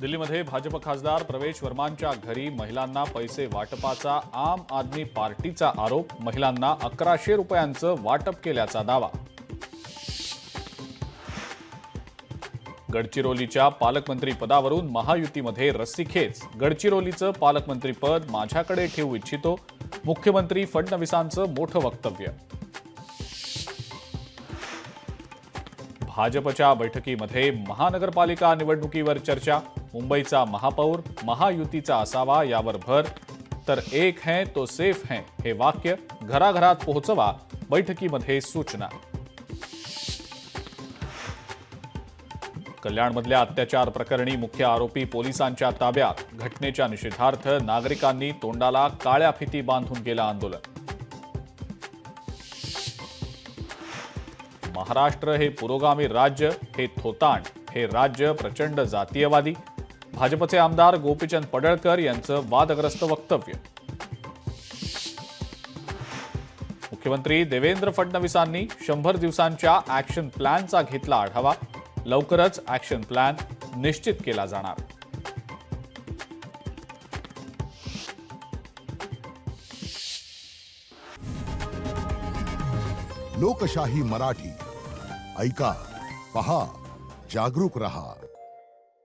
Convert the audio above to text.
दिल्लीमध्ये भाजप खासदार प्रवेश वर्मांच्या घरी महिलांना पैसे वाटपाचा आम आदमी पार्टीचा आरोप. महिलांना 1100 रुपयांचं वाटप केल्याचा दावा. गडचिरोलीच्या पालकमंत्री पदावरून महायुतीमध्ये रस्सीखेच. गडचिरोलीचं पालकमंत्रीपद माझ्याकडे ठेवू इच्छितो. मुख्यमंत्री फडणवीसांचं मोठं वक्तव्य. भाजपच्या बैठकीमध्ये महानगरपालिका निवडणुकीवर चर्चा. मुंबईचा महापौर महायुतीचा असावा यावर भर. तर एक है तो सेफ है हे वाक्य घराघरात पोहोचवा, बैठकीमध्ये सूचना. कल्याणमधल्या अत्याचार प्रकरणी मुख्य आरोपी पोलिसांच्या ताब्यात. घटनेच्या निषेधार्थ नागरिकांनी तोंडाला काळ्या फिती बांधून केलं आंदोलन. महाराष्ट्र हे पुरोगामी राज्य, हे थोतांड, हे राज्य प्रचंड जातीयवादी. भाजपचे आमदार गोपीचंद पडळकर यांचं वादग्रस्त वक्तव्य. मुख्यमंत्री देवेंद्र फडणवीसांनी 100 दिवसांच्या ॲक्शन प्लॅनचा घेतला आढावा. लवकरच ॲक्शन प्लॅन निश्चित केला जाणार. लोकशाही मराठी ऐका, पहा, जागरूक रहा.